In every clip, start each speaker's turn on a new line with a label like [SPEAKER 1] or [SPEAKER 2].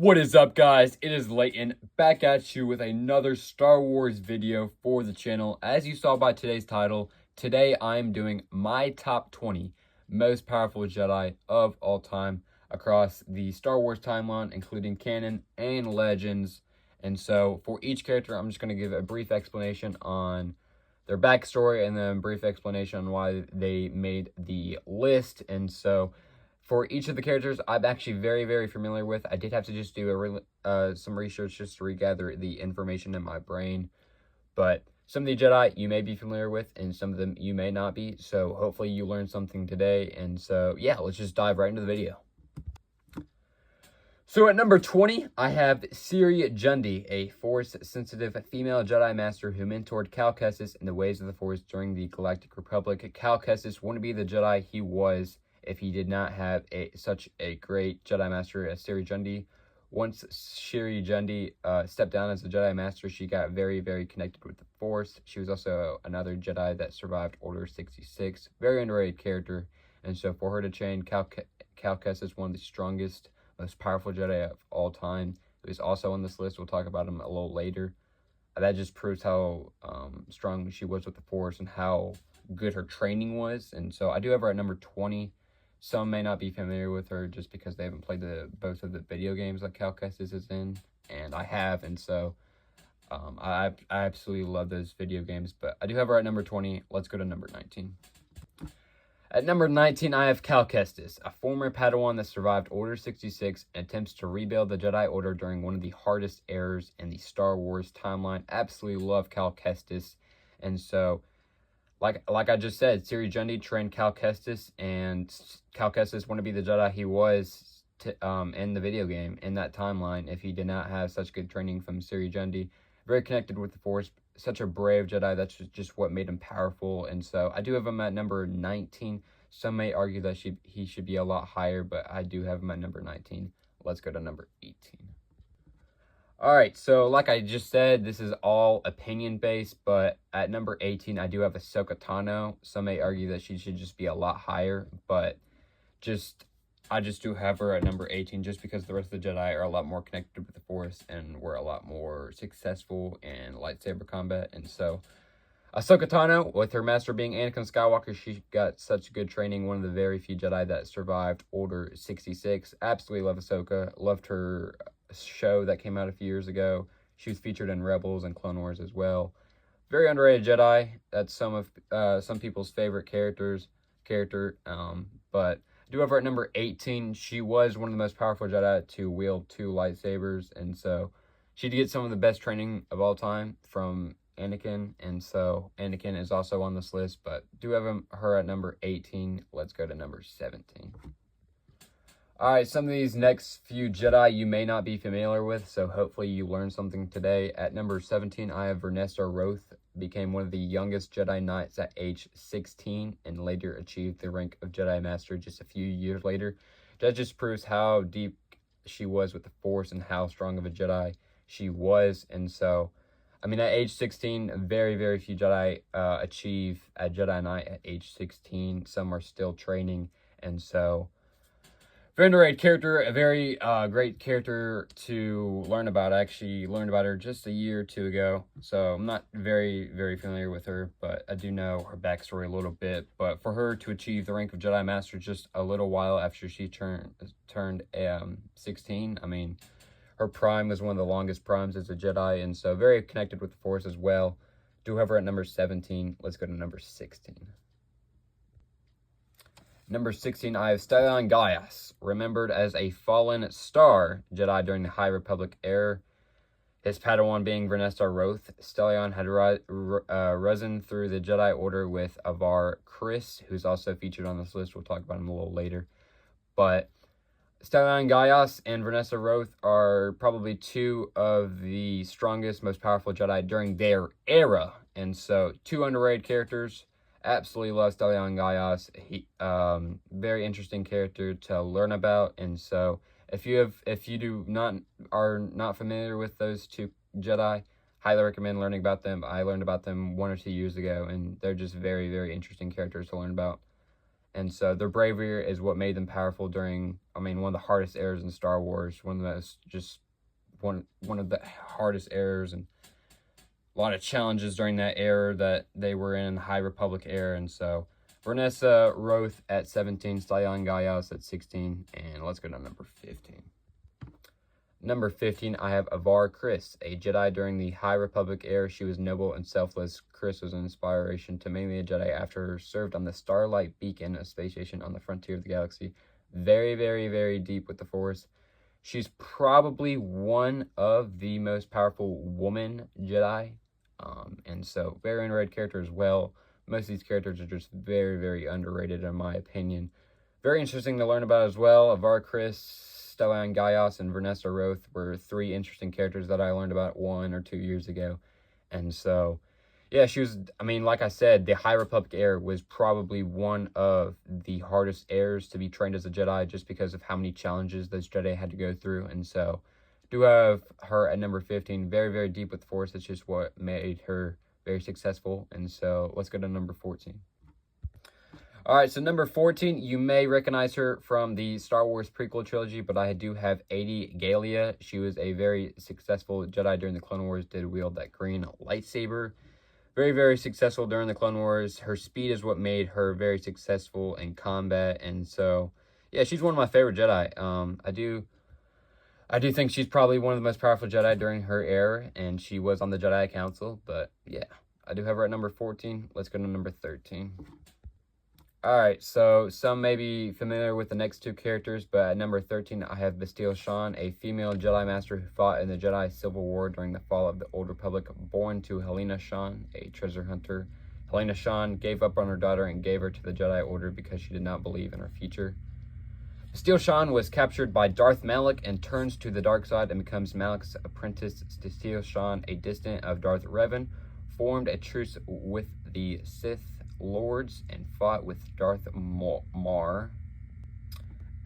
[SPEAKER 1] What is up, guys? It is Leighton back at you with another Star Wars video for the channel. As you saw by today's title, today I'm doing my top 20 most powerful Jedi of all time across the Star Wars timeline, including canon and legends. And so for each character, I'm just going to give a brief explanation on their backstory and then a brief explanation on why they made the list. And so for each of the characters, I'm actually very familiar with. I did have to just do some research just to regather the information in my brain. But some of the Jedi you may be familiar with, and some of them you may not be. So hopefully you learned something today. And so, yeah, let's just dive right into the video. So at number 20, I have Ciri Jundi, a Force-sensitive female Jedi Master who mentored Cal Kestis in the ways of the Force during the Galactic Republic. Cal Kestis wouldn't be the Jedi he was if he did not have such a great Jedi Master as Ciri Jundi. Once Ciri Jundi stepped down as a Jedi Master, she got very connected with the Force. She was also another Jedi that survived Order 66. Very underrated character. And so for her to train Cal Kestis, one of the strongest, most powerful Jedi of all time, who is also on this list, we'll talk about him a little later. That just proves how strong she was with the Force and how good her training was. And so I do have her at number 20. Some may not be familiar with her just because they haven't played both of the video games that Cal Kestis is in, and I have, and so I absolutely love those video games. But I do have her at number 20. Let's go to number 19. At number 19, I have Cal Kestis, a former Padawan that survived Order 66 and attempts to rebuild the Jedi Order during one of the hardest eras in the Star Wars timeline. Absolutely love Cal Kestis, and so like I just said, Ciri Jundi trained Cal Kestis, and Cal Kestis wouldn't be the Jedi he was in the video game, in that timeline, if he did not have such good training from Ciri Jundi. Very connected with the Force, such a brave Jedi. That's just what made him powerful, and so I do have him at number 19. Some may argue that he should be a lot higher, but I do have him at number 19. Let's go to number 18. Alright, so like I just said, this is all opinion-based, but at number 18, I do have Ahsoka Tano. Some may argue that she should just be a lot higher, but I just do have her at number 18 just because the rest of the Jedi are a lot more connected with the Force and were a lot more successful in lightsaber combat. And so Ahsoka Tano, with her master being Anakin Skywalker, she got such good training. One of the very few Jedi that survived Order 66. Absolutely love Ahsoka. Loved her show that came out a few years ago. She was featured in Rebels and Clone Wars as well. Very underrated Jedi. That's some people's favorite character. But I do have her at number 18. She was one of the most powerful Jedi to wield 2 lightsabers, and so she did get some of the best training of all time from Anakin, and so Anakin is also on this list, but do have her at number 18. Let's go to number 17. Alright, some of these next few Jedi you may not be familiar with, so hopefully you learned something today. At number 17, I have Vernessa Roth, became one of the youngest Jedi Knights at age 16, and later achieved the rank of Jedi Master just a few years later. That just proves how deep she was with the Force and how strong of a Jedi she was. And so, I mean, at age 16, very few Jedi achieve a Jedi Knight at age 16. Some are still training, and so very underrated character, a very great character to learn about. I actually learned about her just a year or two ago, so I'm not very familiar with her, but I do know her backstory a little bit. But for her to achieve the rank of Jedi Master just a little while after she turned 16, I mean, her prime was one of the longest primes as a Jedi, and so very connected with the Force as well. Do have her at number 17. Let's go to number 16. Number 16, I have Stellan Gaius, remembered as a fallen star Jedi during the High Republic era. His Padawan being Vernessa Roth, Stellan had risen through the Jedi Order with Avar Kriss, who's also featured on this list. We'll talk about him a little later. But Stellan Gaius and Vernessa Roth are probably 2 of the strongest, most powerful Jedi during their era. And so, 2 underrated characters. Absolutely love Stellan Gaius. He very interesting character to learn about, and so if you are not familiar with those 2 Jedi, highly recommend learning about them. I learned about them 1 or 2 years ago, and they're just very interesting characters to learn about. And so their bravery is what made them powerful during, one of the hardest eras in Star Wars, one of the most, just one of the hardest eras, and a lot of challenges during that era that they were in, the High Republic era. And so Vanessa Roth at 17, Stellan Gaius at 16, and let's go to number 15. Number 15, I have Avar Kriss, a Jedi during the High Republic era. She was noble and selfless. Kriss was an inspiration to many a Jedi after served on the Starlight Beacon, a space station on the frontier of the galaxy. Very, very, very deep with the Force. She's probably one of the most powerful woman Jedi, and so very underrated character as well. Most of these characters are just very, very underrated in my opinion. Very interesting to learn about as well. Avar Kriss, Stellan Gaius, and Vanessa Roth were 3 interesting characters that I learned about 1 or 2 years ago. And so, yeah, she was, like I said, the High Republic era was probably one of the hardest eras to be trained as a Jedi just because of how many challenges those Jedi had to go through. And so, do have her at number 15, very, very deep with the Force. That's just what made her very successful. And so, let's go to number 14. All right, so number 14, you may recognize her from the Star Wars prequel trilogy, but I do have Adi Gallia. She was a very successful Jedi during the Clone Wars, did wield that green lightsaber. Very, very successful during the Clone Wars. Her speed is what made her very successful in combat, and so, yeah, she's one of my favorite Jedi. I do think she's probably one of the most powerful Jedi during her era, and she was on the Jedi Council, but yeah, I do have her at number 14. Let's go to number 13. Alright, so some may be familiar with the next 2 characters, but at number 13, I have Bastille Shan, a female Jedi Master who fought in the Jedi Civil War during the fall of the Old Republic, born to Helena Shan, a treasure hunter. Helena Shan gave up on her daughter and gave her to the Jedi Order because she did not believe in her future. Bastille Shan was captured by Darth Malak and turns to the dark side and becomes Malak's apprentice. Bastille Shan, a distant of Darth Revan, formed a truce with the Sith Lords and fought with Darth Maul.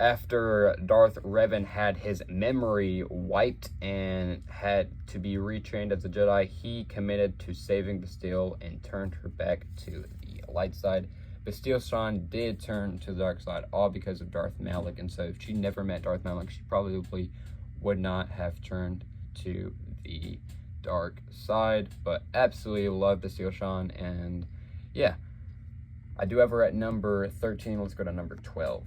[SPEAKER 1] After Darth Revan had his memory wiped and had to be retrained as a Jedi, he committed to saving Bastille and turned her back to the light side. Bastille Shan did turn to the dark side, all because of Darth Malak, and so if she never met Darth Malak, she probably would not have turned to the dark side. But absolutely love Bastille Shan, and yeah, I do have her at number 13. Let's go to number 12.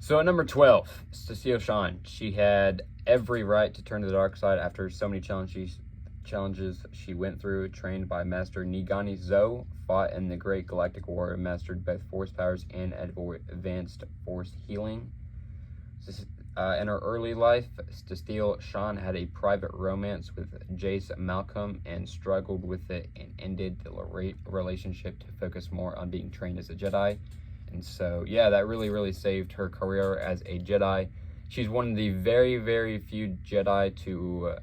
[SPEAKER 1] So at number 12, Bastille Shan. She had every right to turn to the dark side after so many challenges she went through. Trained by Master Nigani Zo, fought in the Great Galactic War, and mastered both Force powers and advanced Force healing. In her early life, Bastille Shan had a private romance with Jace Malcolm and struggled with it and ended the relationship to focus more on being trained as a Jedi. And so, yeah, that really, really saved her career as a Jedi. She's one of the very, very few Jedi to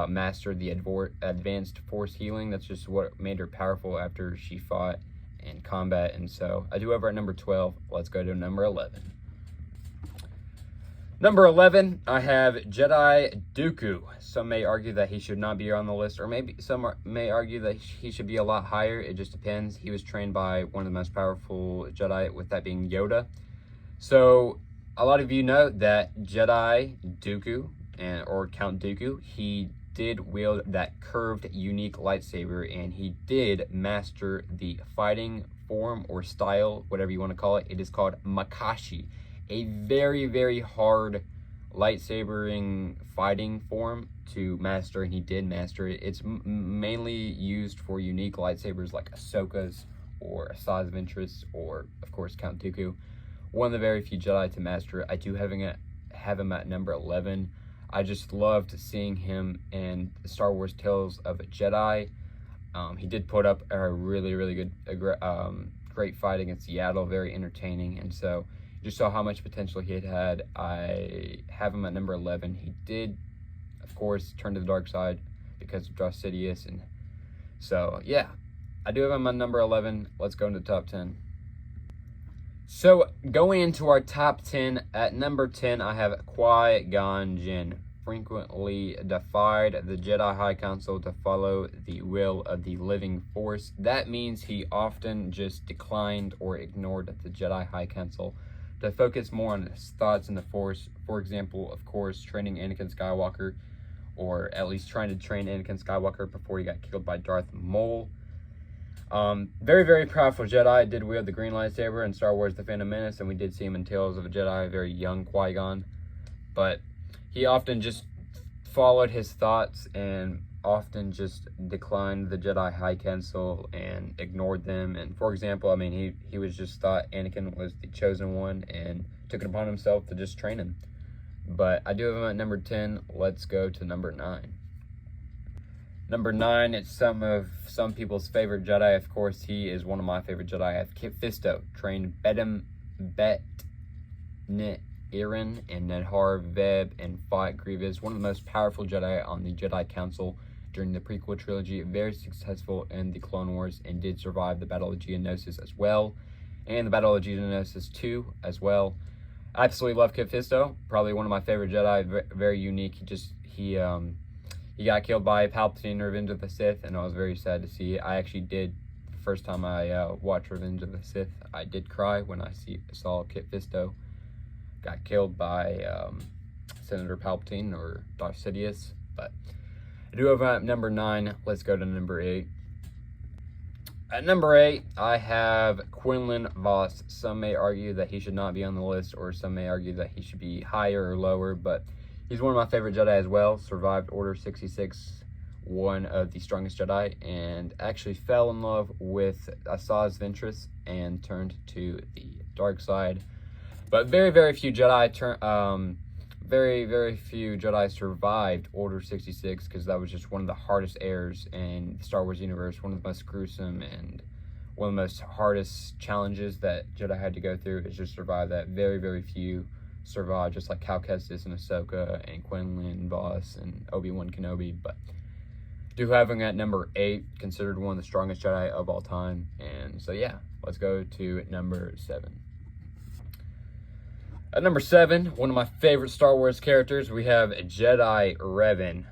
[SPEAKER 1] master the advanced Force healing. That's just what made her powerful after she fought in combat. And so, I do have her at number 12. Let's go to number 11. Number 11, I have Jedi Dooku. Some may argue that he should not be on the list, or maybe some may argue that he should be a lot higher. It just depends. He was trained by one of the most powerful Jedi, with that being Yoda. So, a lot of you know that Jedi Dooku, or Count Dooku, he did wield that curved, unique lightsaber, and he did master the fighting form or style, whatever you want to call it. It is called Makashi. A very, very hard lightsabering fighting form to master, and he did master it. It's mainly used for unique lightsabers like Ahsoka's or Asajj Ventress, or, of course, Count Dooku. One of the very few Jedi to master it. I do have him at number 11. I just loved seeing him in Star Wars Tales of a Jedi. He did put up a really, really good, great fight against Seattle, very entertaining, and so just saw how much potential he had. I have him at number 11. He did, of course, turn to the dark side because of Darth Sidious, and so, yeah, I do have him at number 11. Let's go into the top 10. So, going into our top 10, at number 10, I have Qui-Gon Jinn. frequently defied the Jedi High Council to follow the will of the living Force. That means he often just declined or ignored the Jedi High Council to focus more on his thoughts in the Force. For example, of course, training Anakin Skywalker, or at least trying to train Anakin Skywalker before he got killed by Darth Maul. Very, very powerful Jedi. Did wield the green lightsaber in Star Wars The Phantom Menace, and we did see him in Tales of a Jedi, very young Qui-Gon. But he often just followed his thoughts and often just declined the Jedi High Council and ignored them. And for example, I mean, he was just thought Anakin was the chosen one and took it upon himself to just train him. But I do have him at number 10. Let's go to number 9. Number 9, it's some people's favorite Jedi. Of course, he is one of my favorite Jedi. I have Kit Fisto, trained Bedem Bet Irin and Nedhar Veb and fought Grievous, one of the most powerful Jedi on the Jedi Council during the prequel trilogy, very successful in the Clone Wars, and did survive the Battle of Geonosis as well, and the Battle of Geonosis 2 as well. I absolutely love Kit Fisto, probably one of my favorite Jedi, very unique. He got killed by Palpatine in Revenge of the Sith, and I was very sad to see it. I actually did, the first time I watched Revenge of the Sith, I did cry when I saw Kit Fisto got killed by Senator Palpatine or Darth Sidious. But I do have number 9. Let's go to number 8. At number 8, I have Quinlan Vos. Some may argue that he should not be on the list, or some may argue that he should be higher or lower, but he's one of my favorite Jedi as well. Survived Order 66, one of the strongest Jedi, and actually fell in love with Asajj Ventress and turned to the dark side. But very, very few Jedi survived Order 66, because that was just one of the hardest errors in the Star Wars universe, one of the most gruesome and one of the most hardest challenges that Jedi had to go through, is just survive that. Very, very few survived, just like Cal Kestis and Ahsoka and Quinlan Vos and Obi-Wan Kenobi. But do have him at number 8, considered one of the strongest Jedi of all time. And so yeah, let's go to number 7. At number 7, one of my favorite Star Wars characters, we have Jedi Revan.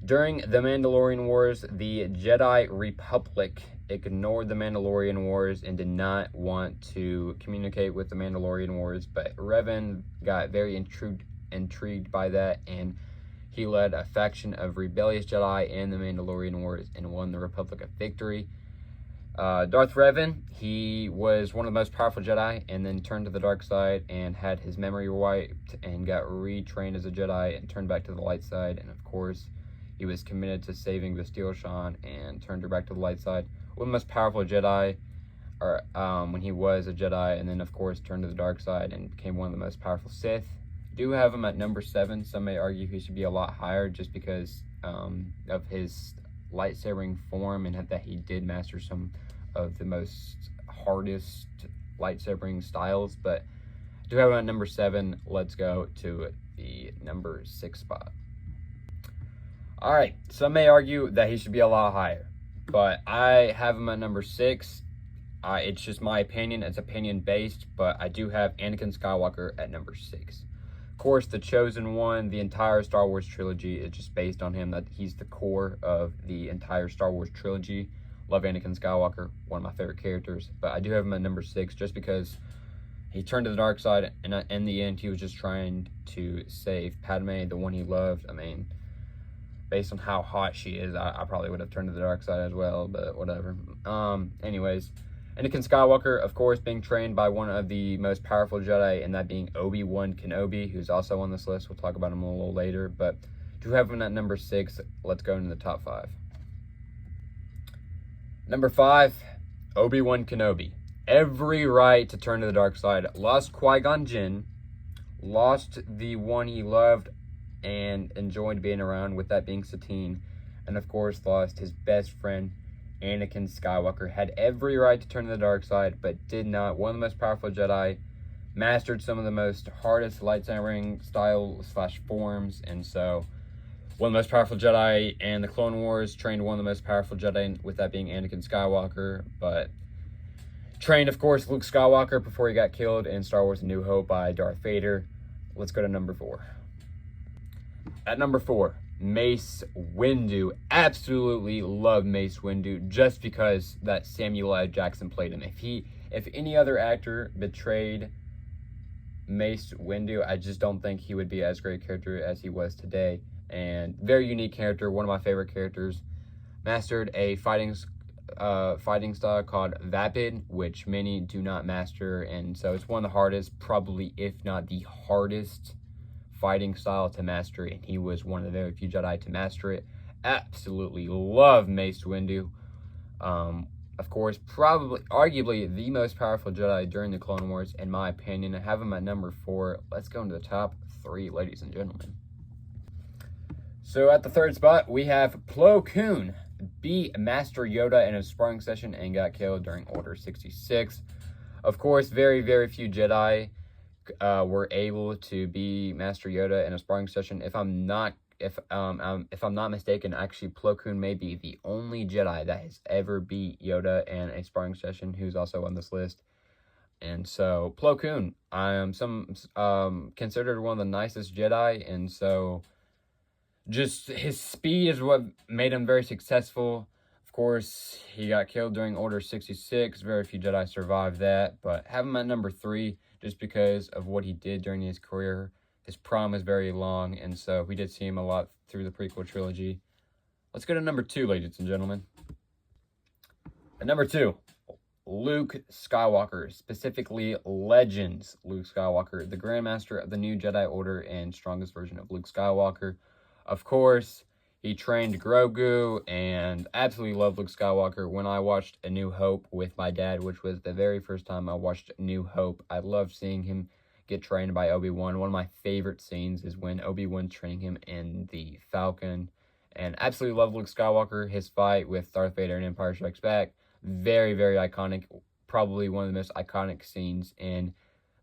[SPEAKER 1] During the Mandalorian Wars, the Jedi Republic ignored the Mandalorian Wars and did not want to communicate with the Mandalorian Wars, but Revan got very intrigued by that, and he led a faction of rebellious Jedi in the Mandalorian Wars and won the Republic a victory. Darth Revan, he was one of the most powerful Jedi, and then turned to the dark side and had his memory wiped and got retrained as a Jedi and turned back to the light side. And of course, he was committed to saving Bastille Shan and turned her back to the light side. One of the most powerful Jedi, when he was a Jedi, and then of course turned to the dark side and became one of the most powerful Sith. Do have him at number 7. Some may argue he should be a lot higher just because of his lightsabering form, and that he did master some of the most hardest lightsabering styles. But I do have him at number 7. Let's go to the number 6 spot. Alright, some may argue that he should be a lot higher, but I have him at number 6. It's just my opinion, it's opinion based, but I do have Anakin Skywalker at number 6. Of course, the chosen one, the entire Star Wars trilogy is just based on him, that he's the core of the entire Star Wars trilogy. Love Anakin Skywalker, one of my favorite characters, but I do have him at number 6 just because he turned to the dark side, and in the end, he was just trying to save Padme, the one he loved. I mean, based on how hot she is, I probably would have turned to the dark side as well, but whatever. Anyways, Anakin Skywalker, of course, being trained by one of the most powerful Jedi, and that being Obi-Wan Kenobi, who's also on this list. We'll talk about him a little later, but to have him at number 6, let's go into the top 5. Number 5, Obi-Wan Kenobi. Every right to turn to the dark side. Lost Qui-Gon Jinn, lost the one he loved and enjoyed being around, with that being Satine, and of course lost his best friend, Anakin Skywalker. Had every right to turn to the dark side, but did not. One of the most powerful Jedi, mastered some of the most hardest lightsabering style / forms, and so one of the most powerful Jedi in the Clone Wars, trained one of the most powerful Jedi, with that being Anakin Skywalker, but trained, of course, Luke Skywalker before he got killed in Star Wars A New Hope by Darth Vader. Let's go to number 4. At number 4, Mace Windu. Absolutely love Mace Windu just because that Samuel L. Jackson played him. If any other actor betrayed Mace Windu, I just don't think he would be as great a character as he was today. And very unique character, one of my favorite characters. Mastered a fighting style called Vapid, which many do not master, and so it's one of the hardest, probably if not the hardest fighting style to master, and he was one of the very few Jedi to master it. Absolutely love Mace Windu. Of course, probably, arguably, the most powerful Jedi during the Clone Wars, in my opinion. I have him at number 4. Let's go into the top 3, ladies and gentlemen. So at the 3rd spot, we have Plo Koon. Beat Master Yoda in a sparring session and got killed during Order 66. Of course, very, very few Jedi were able to be Master Yoda in a sparring session. If I'm not mistaken, actually Plo Koon may be the only Jedi that has ever beat Yoda in a sparring session who's also on this list. And so Plo Koon, I am considered one of the nicest Jedi, and so just his speed is what made him very successful. Of course, he got killed during Order 66. Very few Jedi survived that, but have him at number 3 just because of what he did during his career. His prime was very long, and so we did see him a lot through the prequel trilogy. Let's go to number 2, ladies and gentlemen. At number 2, Luke Skywalker, specifically Legends Luke Skywalker, the Grandmaster of the New Jedi Order and strongest version of Luke Skywalker. Of course, he trained Grogu, and absolutely love Luke Skywalker. When I watched A New Hope with my dad, which was the very first time I watched New Hope, I loved seeing him get trained by Obi-Wan. One of my favorite scenes is when Obi-Wan's training him in the Falcon. And absolutely love Luke Skywalker. His fight with Darth Vader in Empire Strikes Back, very, very iconic. Probably one of the most iconic scenes in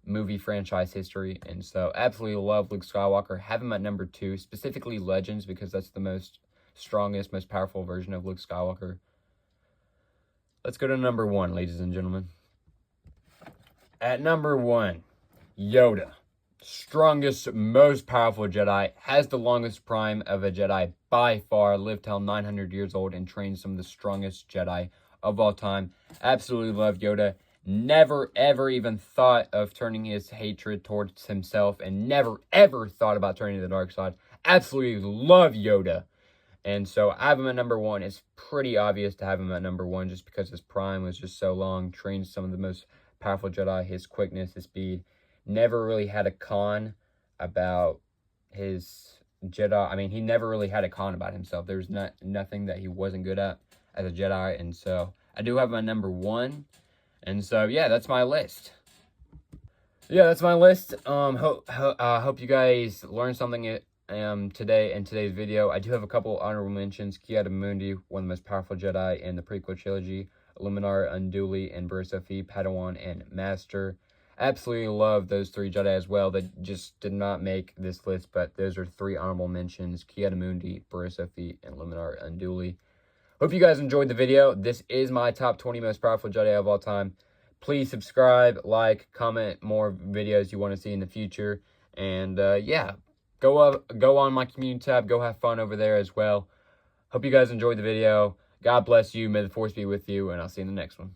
[SPEAKER 1] movie franchise history. And so absolutely love Luke Skywalker. Have him at number 2, specifically Legends, because that's the strongest, most powerful version of Luke Skywalker. Let's go to number 1, ladies and gentlemen. At number 1, Yoda. Strongest, most powerful Jedi, has the longest prime of a Jedi by far, lived till 900 years old and trained some of the strongest Jedi of all time. Absolutely love Yoda. Never, ever even thought of turning his hatred towards himself, and never, ever thought about turning to the dark side. Absolutely love Yoda. And so I have him at number 1. It's pretty obvious to have him at number 1 just because his prime was just so long. Trained some of the most powerful Jedi. His quickness, his speed. Never really had a con about his Jedi. I mean, he never really had a con about himself. There's nothing that he wasn't good at as a Jedi. And so I do have him at number 1. And so, yeah, that's my list. Yeah, that's my list. Hope you guys learned something today in today's video. I do have a couple honorable mentions. Ki-Adi-Mundi, one of the most powerful Jedi in the prequel trilogy. Illuminara Unduli and Bursa Fee, Padawan and Master. Absolutely love those 3 Jedi as well. That just did not make this list, but those are 3 honorable mentions. Ki-Adi-Mundi, Bursa Fee, and Illuminara Unduli. Hope you guys enjoyed the video. This is my top 20 most powerful Jedi of all time. Please subscribe, like, comment more videos you want to see in the future. And yeah, go on my community tab. Go have fun over there as well. Hope you guys enjoyed the video. God bless you. May the Force be with you. And I'll see you in the next one.